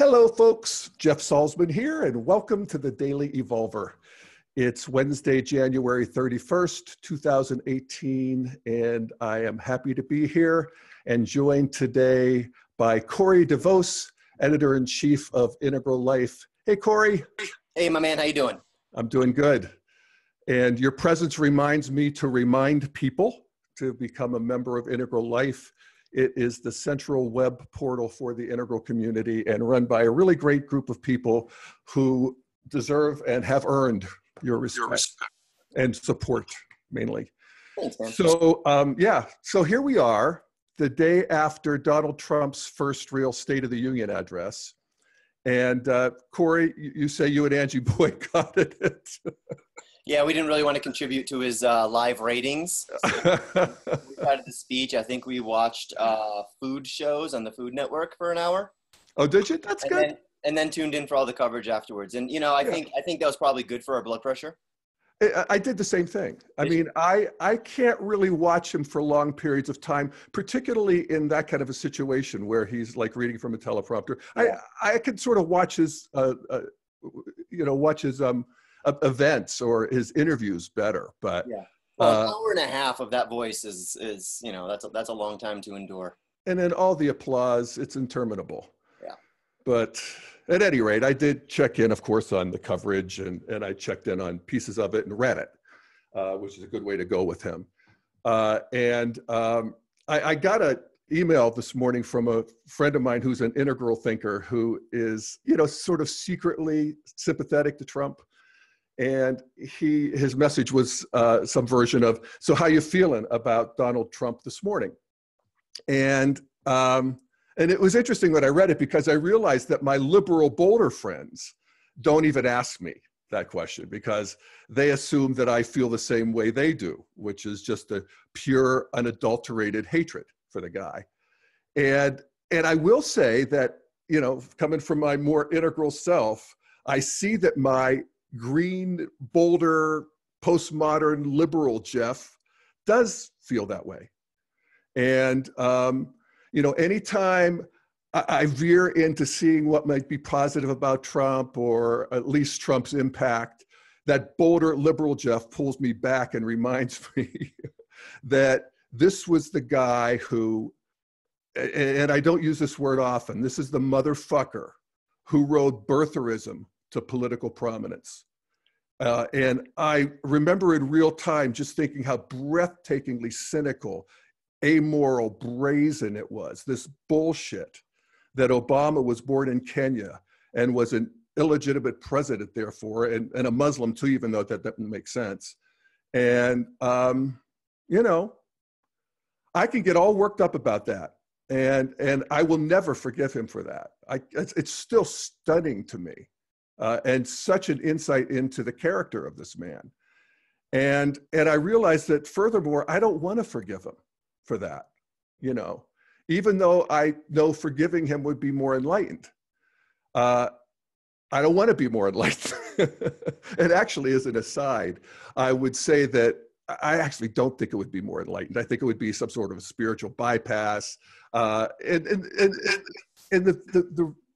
Hello, folks. Jeff Salzman here, and welcome to the Daily Evolver. It's Wednesday, January 31st, 2018, and I am happy to be here and joined today by Corey DeVos, Editor-in-Chief of Integral Life. Hey, Corey. Hey, my man. How you doing? I'm doing good. And your presence reminds me to remind people to become a member of Integral Life. It is the central web portal for the Integral community and run by a really great group of people who deserve and have earned your respect and support, mainly. Thanks, man. So here we are, the day after Donald Trump's first real State of the Union address. And Corey, you say you and Angie boycotted it. Yeah, we didn't really want to contribute to his live ratings. So we started the speech. I think we watched food shows on the Food Network for an hour. Oh, did you? That's good. And then tuned in for all the coverage afterwards. And I think that was probably good for our blood pressure. I did the same thing. I mean, I can't really watch him for long periods of time, particularly in that kind of a situation where he's like reading from a teleprompter. Yeah. I could sort of watch his, events or his interviews better, but yeah. Well, an hour and a half of that voice is that's a long time to endure. And then all the applause, it's interminable. Yeah. But at any rate, I did check in, of course, on the coverage, and I checked in on pieces of it and read it, which is a good way to go with him. I got an email this morning from a friend of mine who's an integral thinker who is, sort of secretly sympathetic to Trump. And his message was some version of, so how you feeling about Donald Trump this morning? And it was interesting when I read it because I realized that my liberal Boulder friends don't even ask me that question because they assume that I feel the same way they do, which is just a pure, unadulterated hatred for the guy. And I will say that, coming from my more integral self, I see that my green, Boulder, postmodern liberal Jeff does feel that way. And, anytime I veer into seeing what might be positive about Trump or at least Trump's impact, that Boulder liberal Jeff pulls me back and reminds me that this was the guy who, and I don't use this word often, this is the motherfucker who rode birtherism to political prominence. And I remember in real time just thinking how breathtakingly cynical, amoral, brazen it was, this bullshit that Obama was born in Kenya and was an illegitimate president, therefore, and a Muslim too, even though that doesn't make sense. And, I can get all worked up about that. And I will never forgive him for that. It's still stunning to me. And such an insight into the character of this man. And I realized that furthermore, I don't want to forgive him for that, even though I know forgiving him would be more enlightened. I don't want to be more enlightened. And actually, as an aside, I would say that I actually don't think it would be more enlightened. I think it would be some sort of a spiritual bypass. And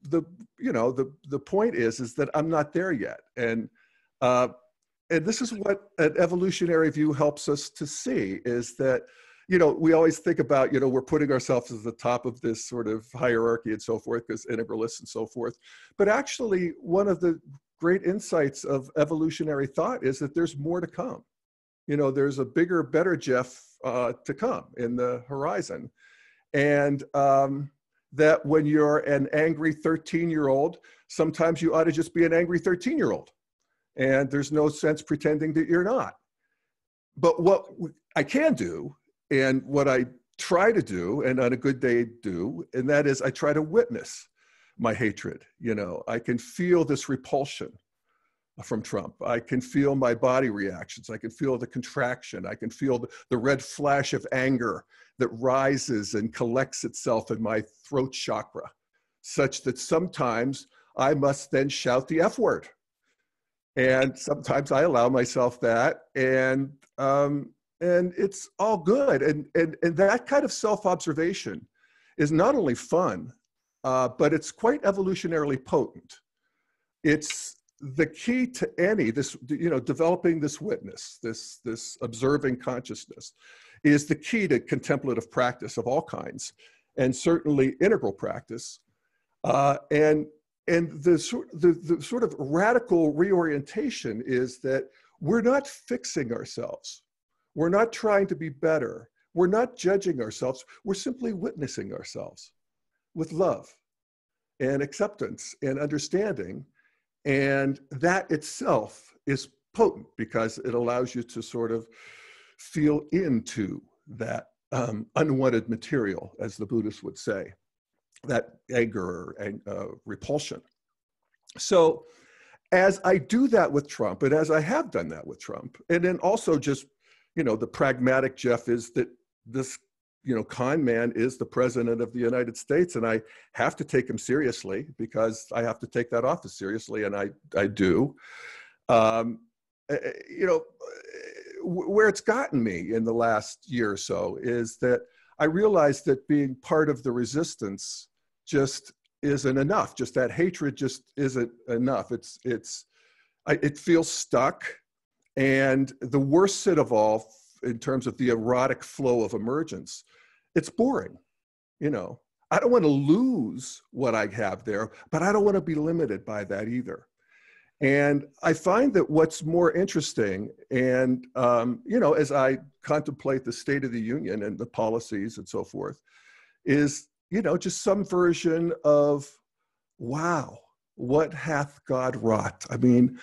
the point is that I'm not there yet. And this is what an evolutionary view helps us to see is that, we always think about, we're putting ourselves at the top of this sort of hierarchy and so forth, because integralists and so forth. But actually, one of the great insights of evolutionary thought is that there's more to come. There's a bigger, better Jeff to come in the horizon. And that when you're an angry 13-year-old, sometimes you ought to just be an angry 13-year-old. And there's no sense pretending that you're not. But what I can do, and what I try to do, and on a good day do, and that is I try to witness my hatred. I can feel this repulsion from Trump. I can feel my body reactions. I can feel the contraction. I can feel the red flash of anger that rises and collects itself in my throat chakra, such that sometimes I must then shout the F word. And sometimes I allow myself that, and it's all good. And that kind of self-observation is not only fun, but it's quite evolutionarily potent. It's the key to developing this witness, this observing consciousness, is the key to contemplative practice of all kinds, and certainly integral practice. And the sort of radical reorientation is that we're not fixing ourselves. We're not trying to be better. We're not judging ourselves. We're simply witnessing ourselves with love and acceptance and understanding. And that itself is potent because it allows you to sort of feel into that unwanted material, as the Buddhists would say, that anger and repulsion. So as I do that with Trump, and as I have done that with Trump, and then also just, the pragmatic Jeff is that this, con man is the president of the United States, and I have to take him seriously because I have to take that office seriously, and I do. Where it's gotten me in the last year or so is that I realized that being part of the resistance just isn't enough. Just that hatred just isn't enough. It feels stuck. And the worst of all, in terms of the erotic flow of emergence, it's boring. I don't want to lose what I have there, but I don't want to be limited by that either. And I find that what's more interesting, and as I contemplate the State of the Union and the policies and so forth, is just some version of, wow, what hath God wrought? I mean,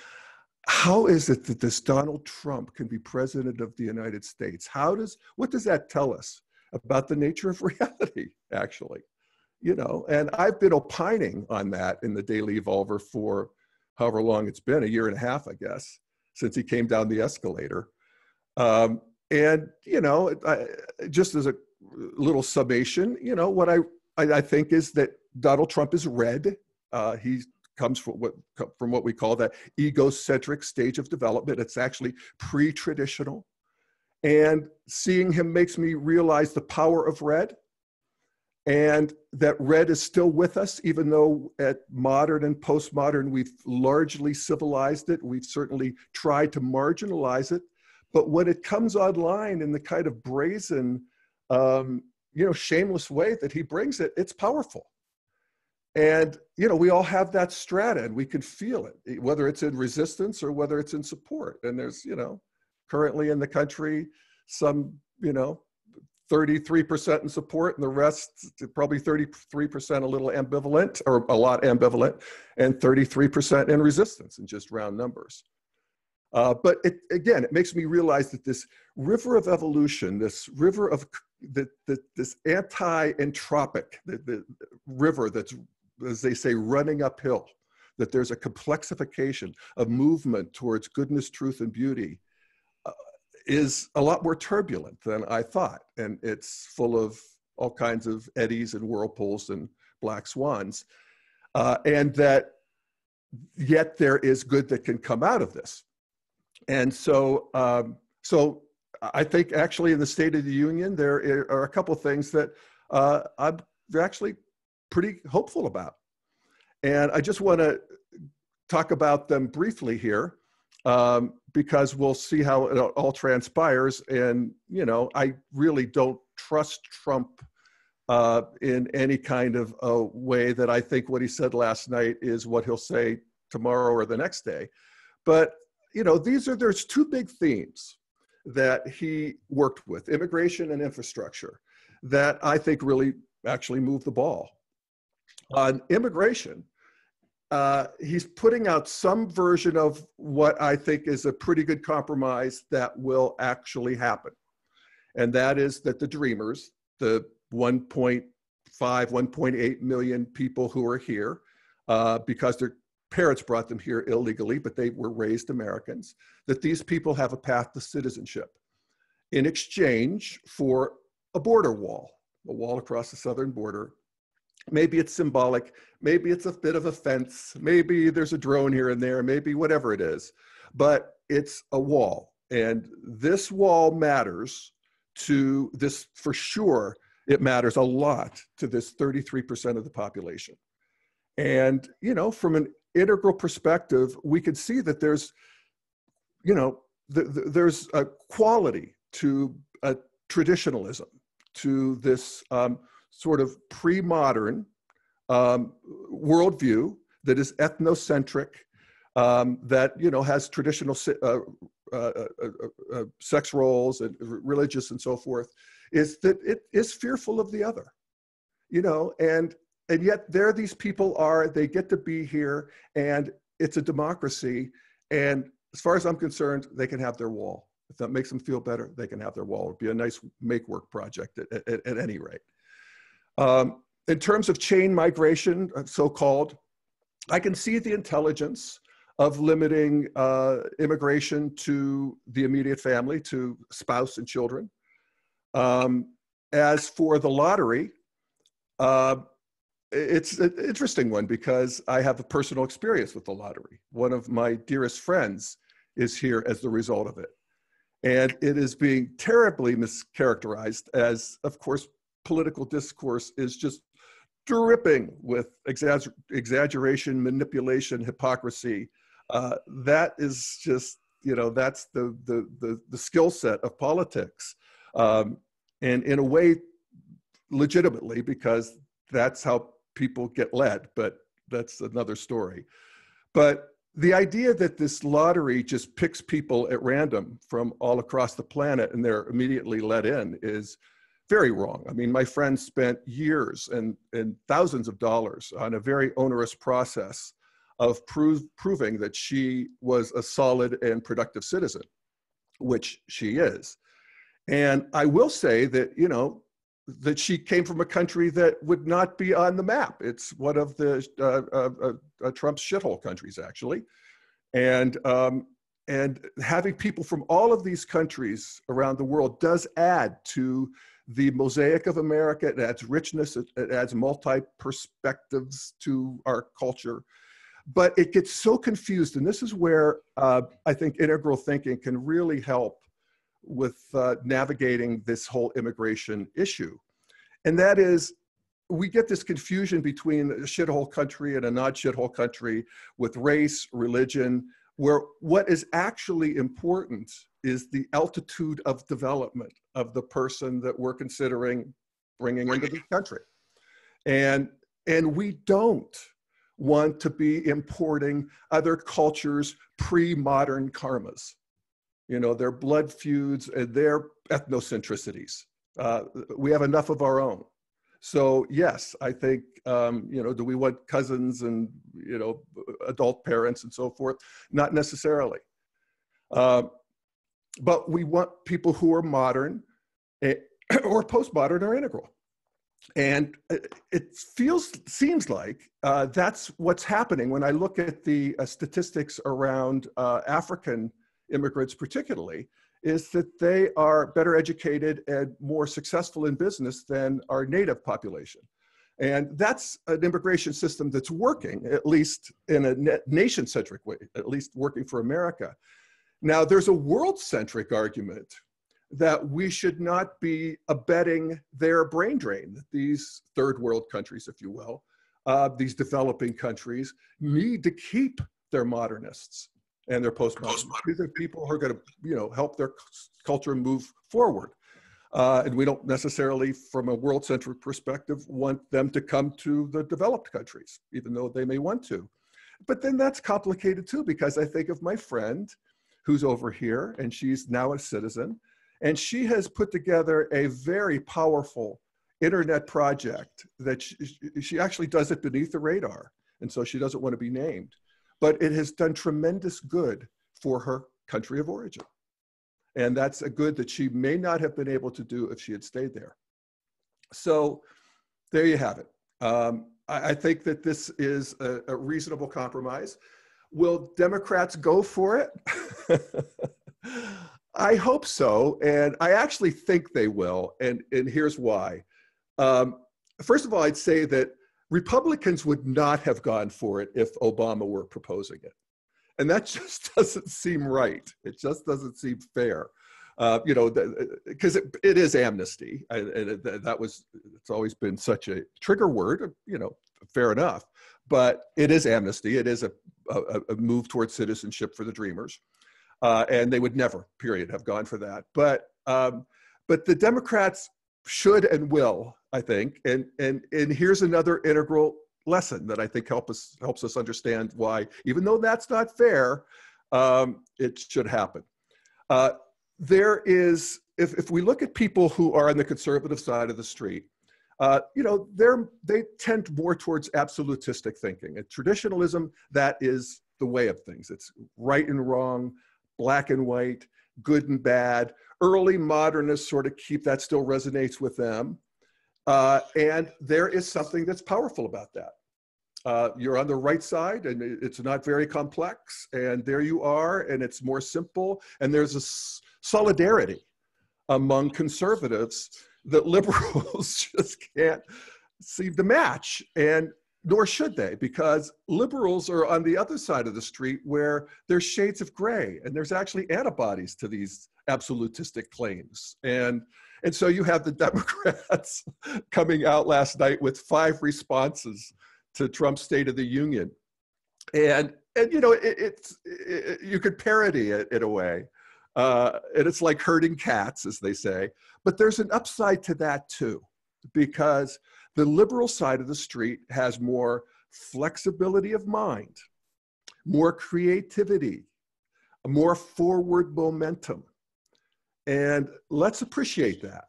how is it that this Donald Trump can be president of the United States? What does that tell us about the nature of reality, actually? And I've been opining on that in the Daily Evolver for however long it's been, a year and a half, I guess, since he came down the escalator. Just as a little summation, what I think is that Donald Trump is red. He comes from what we call that egocentric stage of development. It's actually pre-traditional. And seeing him makes me realize the power of red, and that red is still with us, even though at modern and postmodern, we've largely civilized it. We've certainly tried to marginalize it. But when it comes online in the kind of brazen, shameless way that he brings it, it's powerful. And, we all have that strata, and we can feel it, whether it's in resistance or whether it's in support. And there's, currently in the country, some, 33% in support, and the rest, probably 33% a little ambivalent, or a lot ambivalent, and 33% in resistance, in just round numbers. But it makes me realize that this river of evolution, this river of this anti-entropic, the river that's, as they say, running uphill, that there's a complexification of movement towards goodness, truth, and beauty, is a lot more turbulent than I thought. And it's full of all kinds of eddies and whirlpools and black swans. And that yet there is good that can come out of this. And so I think actually in the State of the Union, there are a couple of things that I'm actually pretty hopeful about. And I just want to talk about them briefly here, because we'll see how it all transpires. And, I really don't trust Trump in any kind of a way that I think what he said last night is what he'll say tomorrow or the next day. But, there's two big themes that he worked with, immigration and infrastructure, that I think really actually moved the ball. On immigration, he's putting out some version of what I think is a pretty good compromise that will actually happen. And that is that the Dreamers, the 1.5, 1.8 million people who are here because their parents brought them here illegally, but they were raised Americans, that these people have a path to citizenship in exchange for a border wall, a wall across the southern border. Maybe it's symbolic, maybe it's a bit of a fence, maybe there's a drone here and there, maybe whatever it is, but it's a wall. And this wall matters to this, for sure, It matters a lot to this 33% of the population. And, you know, from an integral perspective, we can see that there's, you know, there's a quality to a traditionalism, to this sort of pre-modern worldview that is ethnocentric, that, you know, has traditional sex roles and religious and so forth, is that it is fearful of the other, you know, and yet there these people are, they get to be here, and it's a democracy. And as far as I'm concerned, they can have their wall. If that makes them feel better, they can have their wall. It'd be a nice make-work project at any rate. In terms of chain migration, so-called, I can see the intelligence of limiting immigration to the immediate family, to spouse and children. As for the lottery, it's an interesting one because I have a personal experience with the lottery. One of my dearest friends is here as the result of it. And it is being terribly mischaracterized as, of course, political discourse is just dripping with exaggeration, manipulation, hypocrisy. That is just, you know, that's the skill set of politics. And in a way, legitimately, because that's how people get led, but that's another story. But the idea that this lottery just picks people at random from all across the planet and they're immediately let in is very wrong. I mean, my friend spent years and thousands of dollars on a very onerous process of proving that she was a solid and productive citizen, which she is. And I will say that, you know, that she came from a country that would not be on the map. It's one of the Trump's shithole countries, actually. And having people from all of these countries around the world does add to the mosaic of America. It adds richness, it adds multi-perspectives to our culture. But it gets so confused, and this is where I think integral thinking can really help with navigating this whole immigration issue. And that is, we get this confusion between a shithole country and a not shithole country with race, religion, where what is actually important is the altitude of development of the person that we're considering bringing into the country. And we don't want to be importing other cultures' pre-modern karmas. You know, their blood feuds and their ethnocentricities. We have enough of our own. So yes, I think, you know, do we want cousins and, you know, adult parents and so forth? Not necessarily. But we want people who are modern or postmodern or integral. And it seems like that's what's happening when I look at the statistics around African immigrants particularly, is that they are better educated and more successful in business than our native population. And that's an immigration system that's working, at least in a nation-centric way, at least working for America. Now, there's a world-centric argument that we should not be abetting their brain drain, that these third world countries, if you will, these developing countries need to keep their modernists and their postmodernists. These are people who are going to, you know, help their culture move forward. And we don't necessarily, from a world-centric perspective, want them to come to the developed countries, even though they may want to. But then that's complicated too, because I think of my friend who's over here, and she's now a citizen, and she has put together a very powerful internet project that she actually does it beneath the radar. And so she doesn't want to be named, but it has done tremendous good for her country of origin. And that's a good that she may not have been able to do if she had stayed there. So there you have it. I think that this is a reasonable compromise. Will Democrats go for it? I hope so, and I actually think they will, and here's why. First of all, I'd say that Republicans would not have gone for it if Obama were proposing it. And that just doesn't seem right. It just doesn't seem fair. You know, because it is amnesty, and it's always been such a trigger word. You know, fair enough, but it is amnesty. It is a move towards citizenship for the Dreamers, and they would never, period, have gone for that. But the Democrats should and will, I think, and here's another integral lesson that I think helps us understand why, even though that's not fair, it should happen. There is, if we look at people who are on the conservative side of the street, you know, they tend more towards absolutistic thinking. And traditionalism, that is the way of things. It's right and wrong, black and white, good and bad. Early modernists sort of keep that, still resonates with them. And there is something that's powerful about that. You're on the right side, and it's not very complex, and there you are, and it's more simple, and there's a solidarity among conservatives that liberals just can't seem to match, and nor should they, because liberals are on the other side of the street where there's shades of gray, and there's actually antibodies to these absolutistic claims. And so you have the Democrats coming out last night with 5 responses to Trump's State of the Union. And you know, you could parody it in a way. And it's like herding cats, as they say. But there's an upside to that too, because the liberal side of the street has more flexibility of mind, more creativity, more forward momentum. And let's appreciate that,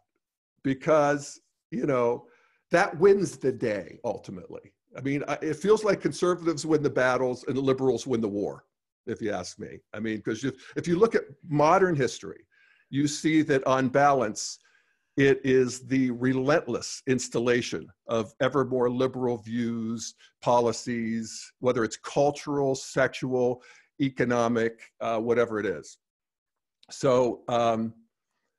because, you know, that wins the day ultimately. I mean, it feels like conservatives win the battles and the liberals win the war, if you ask me. I mean, because if you look at modern history, you see that on balance, it is the relentless installation of ever more liberal views, policies, whether it's cultural, sexual, economic, whatever it is. So,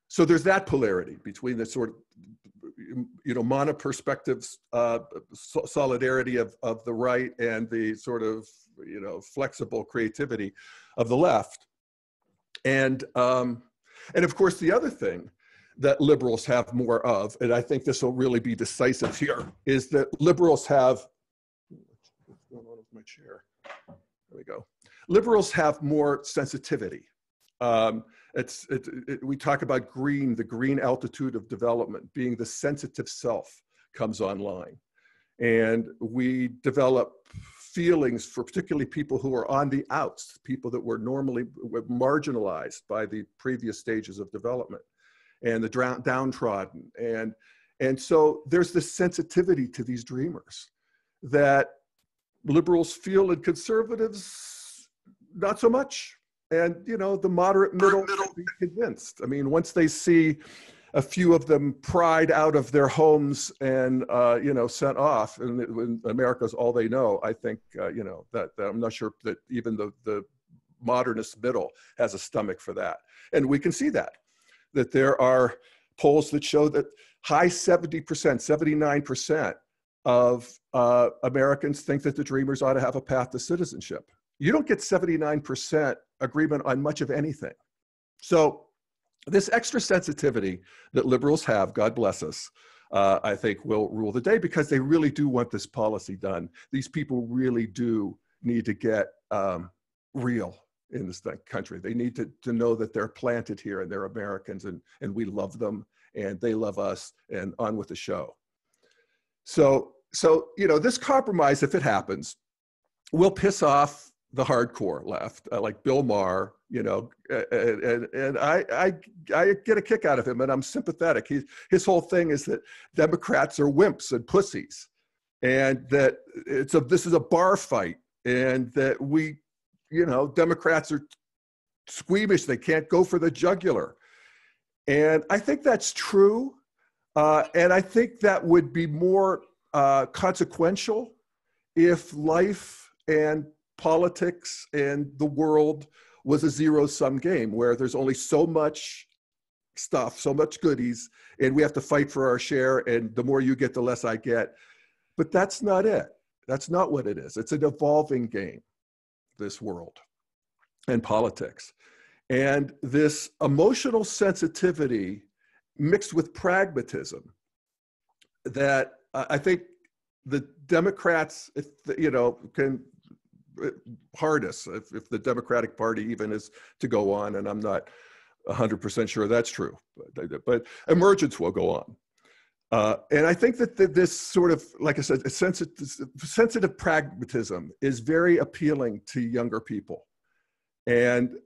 so there's that polarity between the sort of, you know, monoperspective solidarity of the right and the sort of, you know, flexible creativity of the left. And of course, the other thing that liberals have more of, and I think this will really be decisive here, is that liberals have, what's going on with my chair? There we go. Liberals have more sensitivity. We talk about green, the green altitude of development, being the sensitive self comes online. And we develop feelings for particularly people who are on the outs, people that were normally marginalized by the previous stages of development, and the downtrodden. And so there's this sensitivity to these dreamers that liberals feel, and conservatives not so much. And, you know, the moderate middle can be convinced. I mean, once they see a few of them pried out of their homes and, you know, sent off, and when America's all they know, I think, you know, that I'm not sure that even the modernist middle has a stomach for that. And we can see that there are polls that show that high 70%, 79% of Americans think that the Dreamers ought to have a path to citizenship. You don't get 79% agreement on much of anything. So this extra sensitivity that liberals have, God bless us, I think will rule the day, because they really do want this policy done. These people really do need to get real in this country. They need to know that they're planted here and they're Americans, and we love them and they love us, and on with the show. So you know, this compromise, if it happens, will piss off the hardcore left, like Bill Maher, you know, and I get a kick out of him, and I'm sympathetic. His whole thing is that Democrats are wimps and pussies, and that this is a bar fight, and that we, you know, Democrats are squeamish, they can't go for the jugular. And I think that's true, and I think that would be more consequential if life and politics and the world was a zero-sum game where there's only so much stuff, so much goodies, and we have to fight for our share, and the more you get, the less I get. But that's not it. That's not what it is. It's an evolving game, this world and politics. And this emotional sensitivity mixed with pragmatism that I think the Democrats, can harness if the Democratic Party even is to go on, and I'm not 100% sure that's true, but emergence will go on. And I think that this sort of, like I said, a sensitive pragmatism is very appealing to younger people. And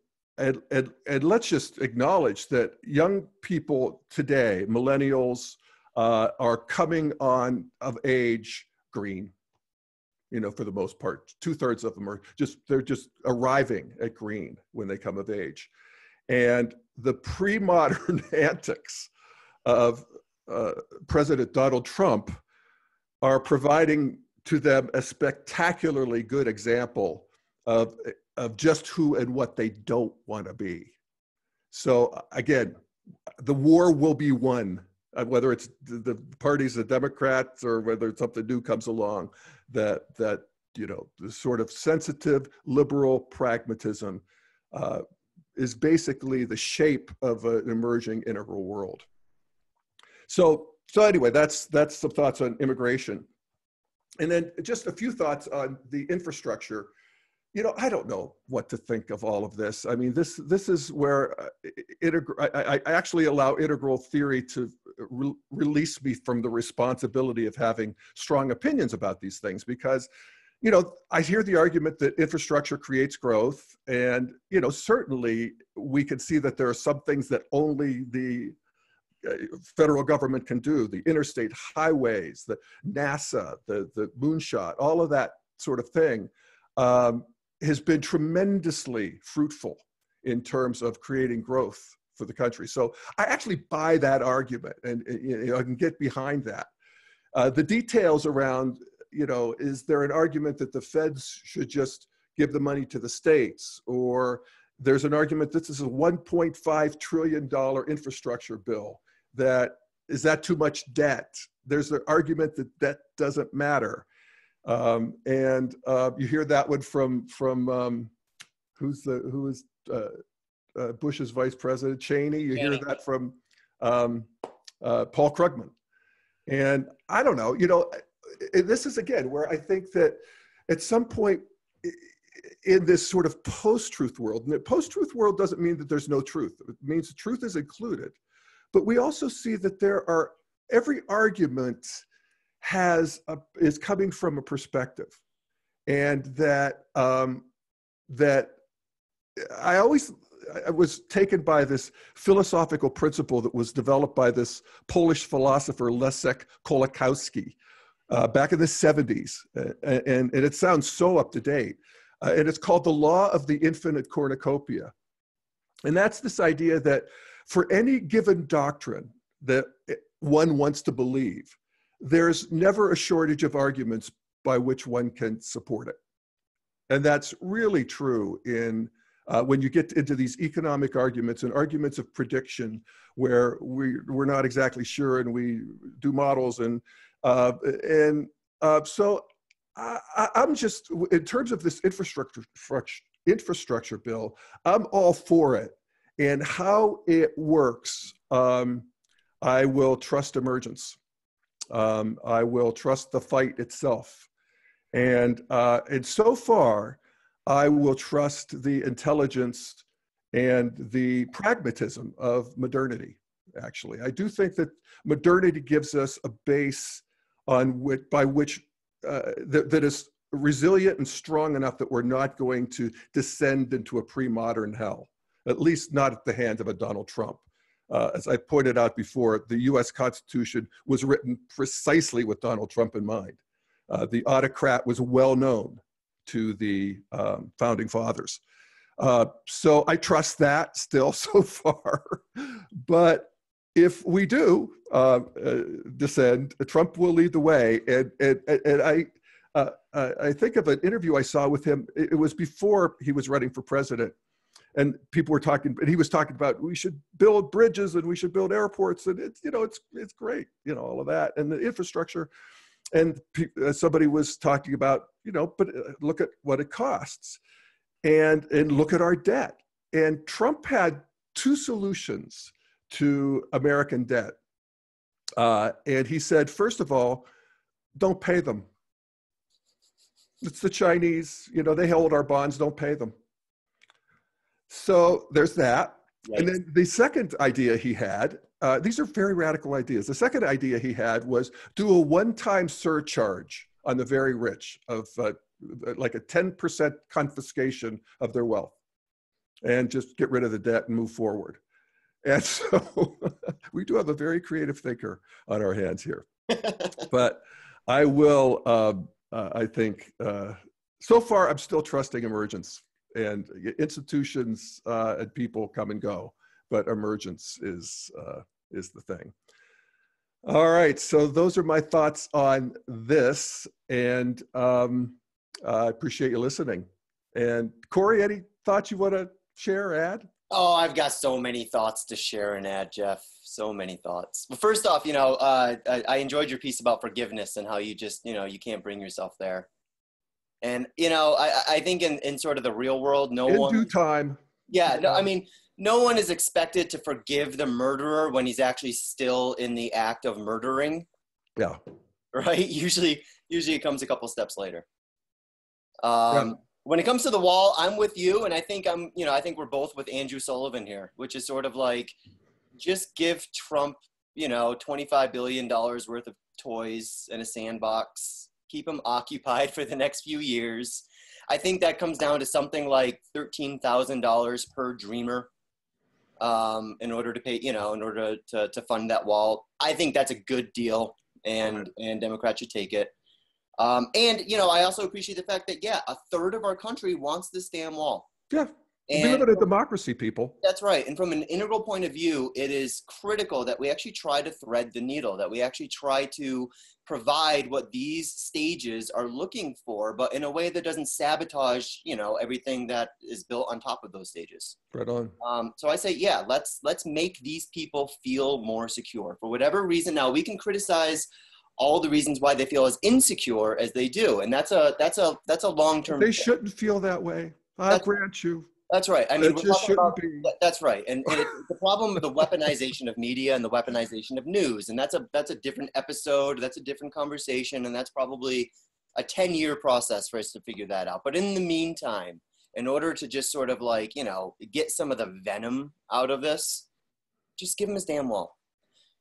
let's just acknowledge that young people today, millennials, are coming on of age green, for the most part. 2/3 of them they're just arriving at green when they come of age. And the pre-modern antics of President Donald Trump are providing to them a spectacularly good example of just who and what they don't want to be. So again, the war will be won, whether it's the parties, the Democrats, or whether something new comes along. That the sort of sensitive liberal pragmatism is basically the shape of an emerging integral world. So anyway, that's some thoughts on immigration. And then just a few thoughts on the infrastructure. I don't know what to think of all of this. I mean, this is where I actually allow integral theory to release me from the responsibility of having strong opinions about these things, because I hear the argument that infrastructure creates growth, and certainly we can see that there are some things that only the federal government can do, the interstate highways, the NASA, the moonshot, all of that sort of thing has been tremendously fruitful in terms of creating growth for the country. So I actually buy that argument, and I can get behind that. The details around, is there an argument that the feds should just give the money to the states, or there's an argument that this is a $1.5 trillion infrastructure bill. Is that too much debt? There's an argument that debt doesn't matter. And you hear that one from who is Bush's vice president, Cheney. You hear that from Paul Krugman. And I don't know, this is again where I think that at some point in this sort of post-truth world, and the post-truth world doesn't mean that there's no truth. It means the truth is included. But we also see that every argument is coming from a perspective, and that I was taken by this philosophical principle that was developed by this Polish philosopher Leszek Kolakowski back in the 70s, and it sounds so up to date, and it's called the law of the infinite cornucopia. And that's this idea that for any given doctrine that one wants to believe, there's never a shortage of arguments by which one can support it. And that's really true when you get into these economic arguments and arguments of prediction, where we're not exactly sure, and we do models. So I'm just, in terms of this infrastructure bill, I'm all for it. And how it works, I will trust emergence. I will trust the fight itself. And so far, I will trust the intelligence and the pragmatism of modernity, actually. I do think that modernity gives us a base by which that is resilient and strong enough that we're not going to descend into a pre-modern hell, at least not at the hand of a Donald Trump. As I pointed out before, the US Constitution was written precisely with Donald Trump in mind. The autocrat was well known to the founding fathers. So I trust that still so far. But if we do descend, Trump will lead the way. And I think of an interview I saw with him. It was before he was running for president. And people were talking, and he was talking about, we should build bridges and we should build airports, and it's great, all of that, and the infrastructure. And somebody was talking about, but look at what it costs, and look at our debt. And Trump had two solutions to American debt. And he said, first of all, don't pay them. It's the Chinese, you know, they hold our bonds, don't pay them. So there's that. Right. And then the second idea he had, these are very radical ideas. The second idea he had was do a one-time surcharge on the very rich of like a 10% confiscation of their wealth and just get rid of the debt and move forward. And so we do have a very creative thinker on our hands here. But I will, I think, so far I'm still trusting emergence, and institutions and people come and go, but emergence is the thing. All right, so those are my thoughts on this, and I appreciate you listening. And Corey, any thoughts you want to share or add? Oh, I've got so many thoughts to share and add, Jeff. So many thoughts. Well, first off, you know, I enjoyed your piece about forgiveness and how you just, you know, you can't bring yourself there. And, you know, I think in sort of the real world, no one. In due time. Yeah, no, I mean, no one is expected to forgive the murderer when he's actually still in the act of murdering. Yeah. Right? Usually it comes a couple steps later. Yeah. When it comes to the wall, I'm with you, and I think I think we're both with Andrew Sullivan here, which is sort of like, just give Trump, you know, $25 billion worth of toys and a sandbox, keep him occupied for the next few years. I think that comes down to something like $13,000 per dreamer, in order to pay, you know, in order to fund that wall. I think that's a good deal, and Democrats should take it. And, you know, I also appreciate the fact that, yeah, a third of our country wants this damn wall. Yeah. And we live in a democracy, people. That's right. And from an integral point of view, it is critical that we actually try to thread the needle, that we actually try to provide what these stages are looking for, but in a way that doesn't sabotage, you know, everything that is built on top of those stages. Right on. So I say, yeah, let's make these people feel more secure for whatever reason. Now, we can criticize all the reasons why they feel as insecure as they do, and that's a long-term. They shouldn't feel that way. I grant you. That's right. I mean, it just shouldn't be. That's right. And it's the problem with the weaponization of media and the weaponization of news. And that's a different episode. That's a different conversation. And that's probably a 10-year process for us to figure that out. But in the meantime, in order to just sort of like, you know, get some of the venom out of this, just give him his damn wall.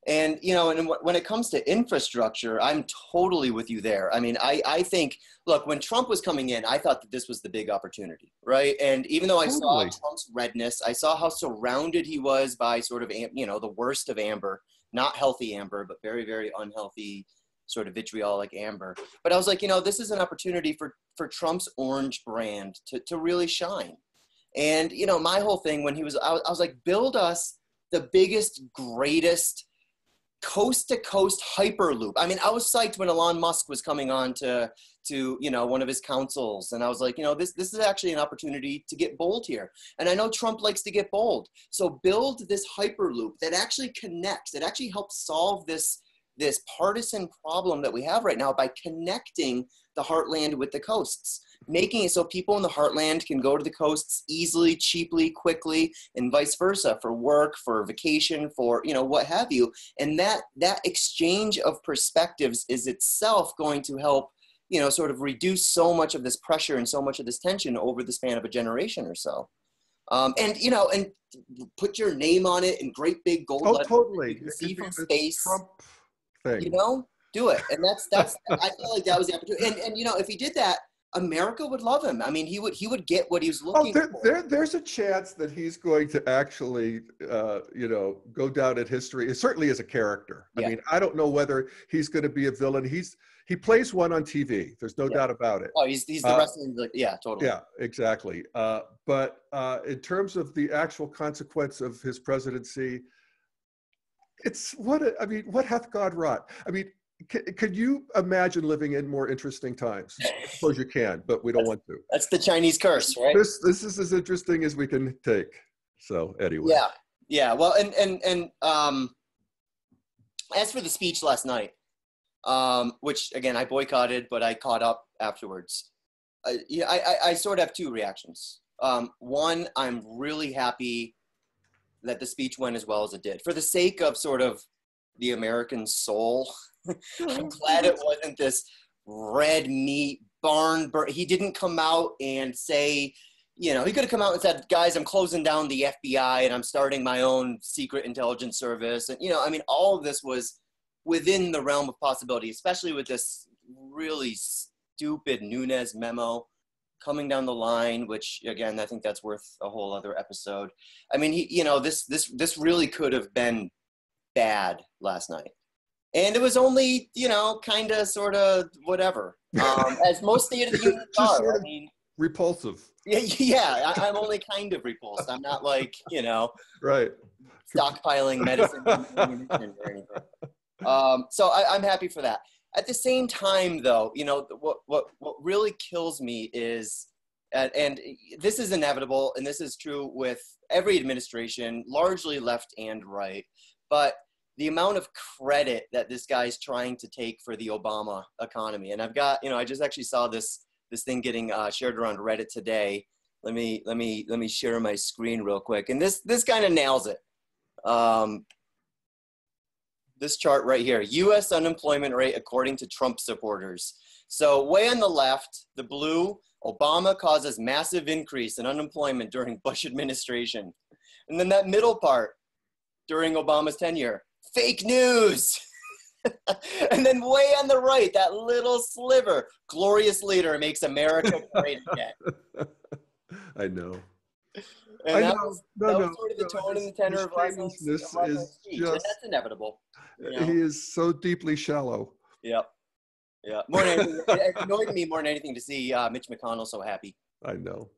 And, you know, and when it comes to infrastructure, I'm totally with you there. I mean, I think, look, when Trump was coming in, I thought that this was the big opportunity, right? And even though I saw Trump's redness, I saw how surrounded he was by sort of, you know, the worst of amber, not healthy amber, but very, very unhealthy sort of vitriolic amber. But I was like, you know, this is an opportunity for Trump's orange brand to really shine. And, you know, my whole thing when I was like, build us the biggest, greatest, coast-to-coast hyperloop. I mean, I was psyched when Elon Musk was coming on to you know, one of his councils, and I was like, you know, this is actually an opportunity to get bold here. And I know Trump likes to get bold, so build this hyperloop that actually connects, that actually helps solve this partisan problem that we have right now by connecting the heartland with the coasts, making it so people in the heartland can go to the coasts easily, cheaply, quickly, and vice versa, for work, for vacation, for, you know, what have you. And that exchange of perspectives is itself going to help, you know, sort of reduce so much of this pressure and so much of this tension over the span of a generation or so. And, you know, and put your name on it in great big gold letters. Totally. You can see from space. Trump thing. You know, do it. And that's I feel like that was the opportunity. And you know, if he did that, America would love him. I mean, he would get what he was looking for. There's a chance that he's going to actually, you know, go down in history, certainly as a character. Yeah. I mean, I don't know whether he's going to be a villain. He plays one on TV. There's no doubt about it. Oh, he's the wrestling, yeah, totally. Yeah, exactly. But in terms of the actual consequence of his presidency, it's what hath God wrought? I mean, could you imagine living in more interesting times? I suppose you can, but we don't want to. That's the Chinese curse, right? This is as interesting as we can take. So anyway. Yeah. Well, and as for the speech last night, which again I boycotted, but I caught up afterwards. I sort of have two reactions. One, I'm really happy that the speech went as well as it did. For the sake of sort of the American soul, I'm glad it wasn't this red meat barn burn. He didn't come out and say, you know, he could have come out and said, guys, I'm closing down the FBI and I'm starting my own secret intelligence service. And, you know, I mean, all of this was within the realm of possibility, especially with this really stupid Nunes memo coming down the line, which again, I think that's worth a whole other episode. I mean, he, you know, this really could have been bad last night. And it was only, you know, kind of, sort of, whatever. As most State of the Union are. Sort of I mean, repulsive. Yeah, I'm only kind of repulsed. I'm not like, you know, right, stockpiling medicine or anything. So I'm happy for that. At the same time, though, you know, what really kills me is, and this is inevitable, and this is true with every administration, largely left and right, but the amount of credit that this guy's trying to take for the Obama economy. And I've got, you know, I just actually saw this thing getting shared around Reddit today. Let me share my screen real quick. And this kind of nails it. This chart right here, U.S. unemployment rate according to Trump supporters. So way on the left, the blue, Obama causes massive increase in unemployment during Bush administration. And then that middle part, during Obama's tenure, fake news. And then way on the right, that little sliver, glorious leader makes America great again. I know. And that was sort of the tone and the tenor of last night's speech. And that's inevitable. You know? He is so deeply shallow. Yep. Yeah. More than anything, it annoyed me more than anything to see Mitch McConnell so happy. I know.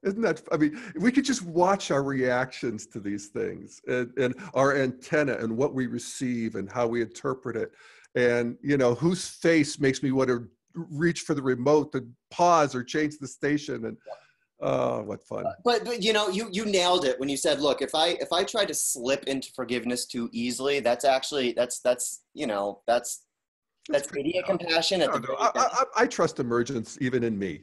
Isn't that, I mean, we could just watch our reactions to these things and our antenna and what we receive and how we interpret it. And, you know, whose face makes me want to reach for the remote to pause or change the station. And, oh, what fun. But you know, you nailed it when you said, look, if I try to slip into forgiveness too easily, that's idiot compassion. I trust emergence even in me.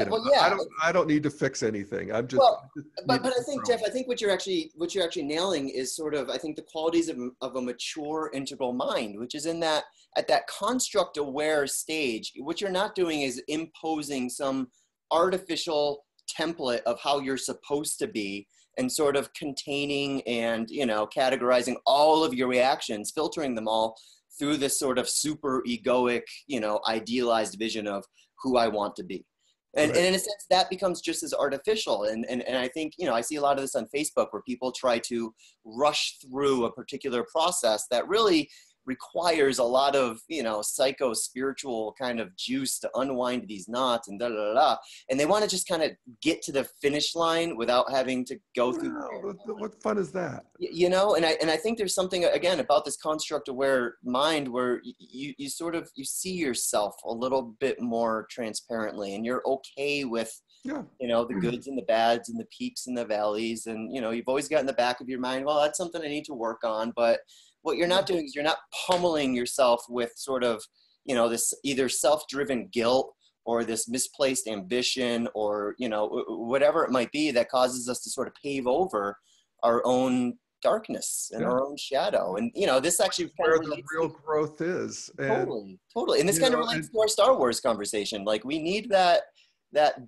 Well, yeah. I don't need to fix anything. I'm just. Well, but I think, Jeff, I think what you're actually nailing is sort of, I think, the qualities of a mature integral mind, which is in that, at that construct aware stage. What you're not doing is imposing some artificial template of how you're supposed to be and sort of containing and, you know, categorizing all of your reactions, filtering them all through this sort of super egoic, you know, idealized vision of who I want to be. And, right. And in a sense, that becomes just as artificial. And I think, you know, I see a lot of this on Facebook where people try to rush through a particular process that really requires a lot of, you know, psycho-spiritual kind of juice to unwind these knots and da-da-da-da. And they want to just kind of get to the finish line without having to go through. What fun is that? You know, and I think there's something, again, about this construct-aware mind where you sort of, you see yourself a little bit more transparently and you're okay with, you know, the goods and the bads and the peaks and the valleys. And, you know, you've always got in the back of your mind, well, that's something I need to work on. But what you're not doing is you're not pummeling yourself with sort of, you know, this either self-driven guilt or this misplaced ambition or, you know, whatever it might be that causes us to sort of pave over our own darkness and our own shadow. And, you know, this actually where the real growth is. And, totally. And this kind of relates to our Star Wars conversation. Like, we need that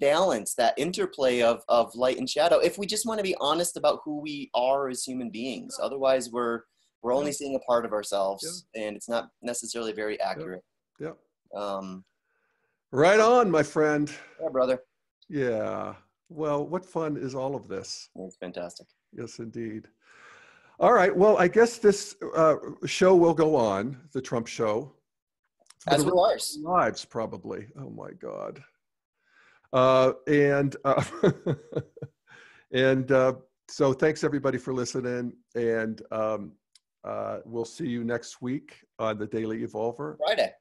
balance, that interplay of light and shadow, if we just want to be honest about who we are as human beings. Otherwise, we're only seeing a part of ourselves, and it's not necessarily very accurate. Right on, my friend. Yeah, brother. Yeah. Well, what fun is all of this? It's fantastic. Yes, indeed. All right. Well, I guess this show will go on, the Trump show. As will ours. Lives, probably. Oh, my God. So thanks, everybody, for listening. And we'll see you next week on the Daily Evolver. Friday.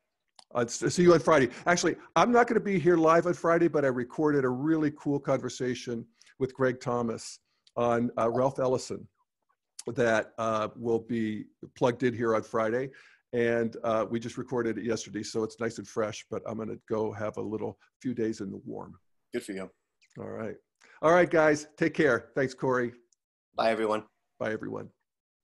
See you on Friday. Actually, I'm not going to be here live on Friday, but I recorded a really cool conversation with Greg Thomas on Ralph Ellison that will be plugged in here on Friday. And we just recorded it yesterday, so it's nice and fresh, but I'm going to go have a few days in the warm. Good for you. All right. All right, guys, take care. Thanks, Corey. Bye, everyone. Bye, everyone.